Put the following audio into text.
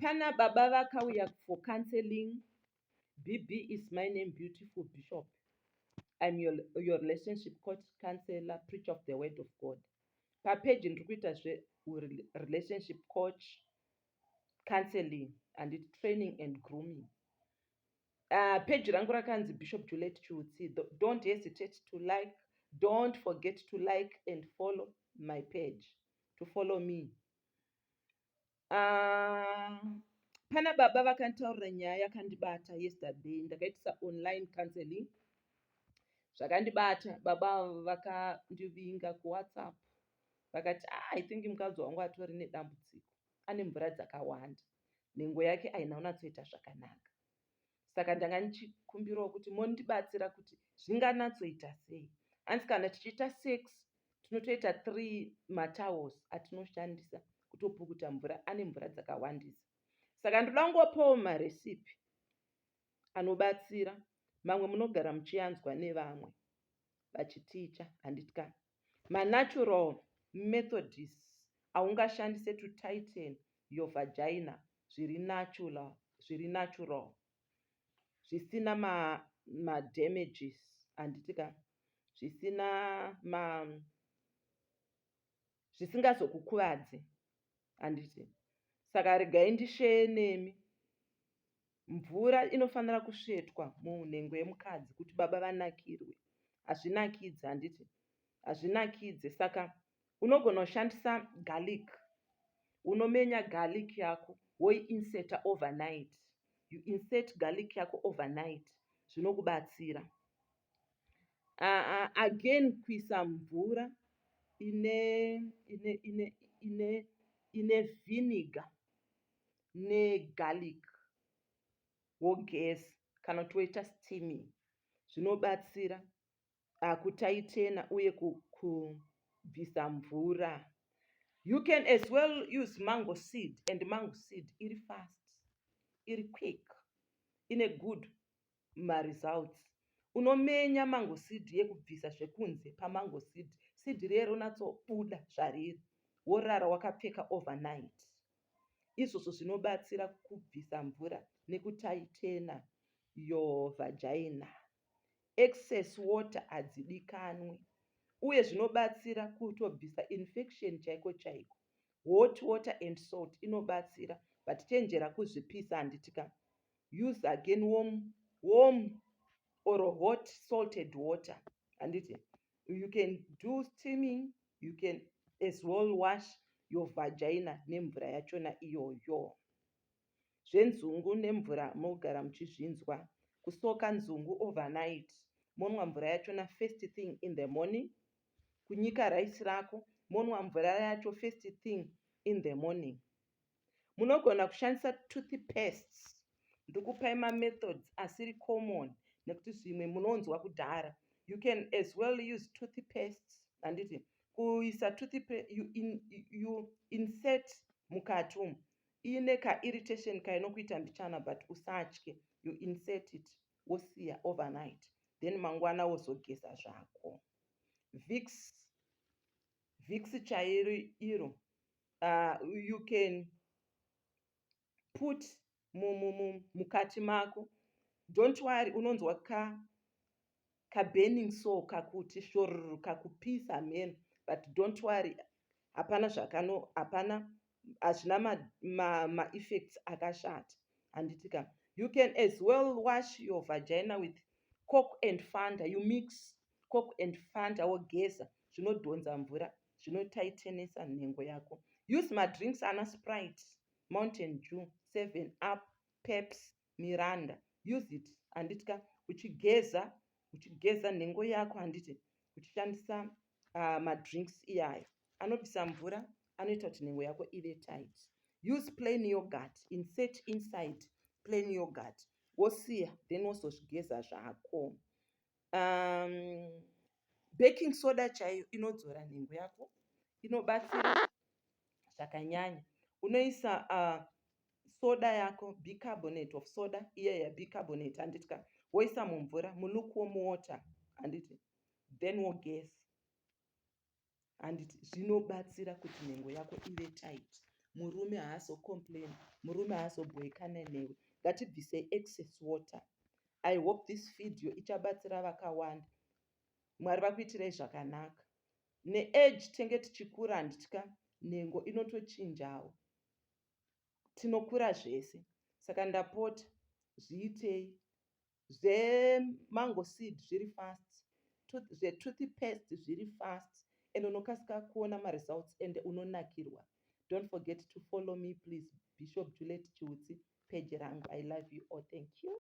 Pana baba vakauya for counseling. BB is my name, beautiful bishop. I'm your relationship coach, counselor, preacher of the word of God. Papage ndiri kuita relationship coach, counseling and training and grooming. Page rangu rakanzi Bishop Juliet Chiutsi. Don't hesitate to like. Don't forget to like and follow my page, to follow me. Pana baba vakantaurira nyaya yakandibata yesterday. Ndakaitisa online counseling. Zvakandibata, baba vakandivinga kuwhatsapp vakati I think mukadzi wangu atori nedambudziko, ane mvura dzakawanda, nhengo yake haina unatsoita zvakanaka. Saka ndanga ndichikumbirawo kuti mondibatsira kuti zvinganatsoita sei. Anzi kana tichiita sex tinotoita 3 matowels atinoshandisa kutopukuta mvura, ane mvura dzakawandisa. Saka ndoda kungopawo maresipi anobatsira. Mamwe munogara muchianzwa nevamwe vachiticha, handitya. Manatural methods aungashandise to tighten your vagina, zviri natural, zvisina ma-damages, handitya, zvisingazokukuvadze, handiti. Saka regai ndisheye nemi. Mvura inofanira kusvetwa munhengo yemukadzi kuti baba vanakirwe. Hazvinakidze, handiti, hazvinakidze. Saka unogona kushandisa garlic. Unomenya garlic yako woiinseta overnight. You insert garlic yako overnight, zvinokubatsira. Again, kuisa mvura ine vinegar negarlic wogeza kana toita steaming, zvinobatsira kutaitena uye kubvisa mvura. You can as well use mango seed, and mango seed iri fast, iri quick, ine good results. Unomenya mango seed yekubvisa zvekunze pamango seed, seed rero ronatsobuda zvariri, worara wakapfeka overnight. Izvozvo zvinobatsira kubvisa mvura nekutaitena your vagina. Excess water hadzidikanwi, uye zvinobatsira kutobvisa infection chaiko chaiko. Hot water and salt inobatsira, but chenjera kuzvipisa, handitika. Use again warm or hot salted water, handiti. You can do steaming, you can as well wash your vagina nemvura yachona iyoyo. Zvenzungu nemvura mogara muchizvinzwa. Kusoka nzungu overnight, monwa mvura yachona first thing in the morning. Kunyika raisi rako, monwa mvura yacho first thing in the morning. Munogona kushandisa toothpastes. Ndikupai methods asiri common nekuti zvimwe munonzwa kudhara. You can as well use toothpastes, handiti. Kuisa toothpaste, you insert mukati umu. Ine ka-irritation kainokuita mbichana, but usatye. You insert it, wosiya overnight. Then mangwana wozogeza zvako. Vicks chairo iro. You can put mukati mako. Don't worry, unonzwa ka-burning sore kakuti shorru kakupisa meno. But don't worry, hapana hazvina ma-effects akashata, handitika. You can as well wash your vagina with Coke and Fanta. You mix Coke and Fanta wogeza, zvinodhonza mvura, zvinotaitenesa nhengo yako. Use madrinks ana Sprite, Mountain Dew, 7 Up, Pepsi, Miranda. Use it, handitika, uchigeza nhengo yako, handiti, uchishandisa madrinks iyayo anobvisa mvura, anoita kuti nhengo yako ive tight. Use plain yogurt, insert inside plain yogurt, wosiya, then wozozvigeza zvako. Baking soda chaiyo inodzora nhengo yako, inobatsira zvakanyanya. Unoisa soda yako, bicarbonate of soda, iya bicarbonate, handitika, woisa mumvura, lukewarm water, handiti, then wogeza, handiti. Zvinobatsira kuti nhengo yako ive tight. murume haazocomplain, murume haazobhoikana newe. Ngatibvisei excess water. I hope this video ichabatsira vakawanda. Mwari vakuitirai zvakanaka. Neage tenge tichikura handitya, nhengo inotochinjawo. Tinokura zvese. Saka ndapota zviitei. Zvemango seed zviri fast, zvetoothpaste zviri fast, and unokasika kuona maresults and unonakirwa. Don't forget to follow me, please. Bishop Juliet Chiutsi, page rangu. I love you all. Thank you.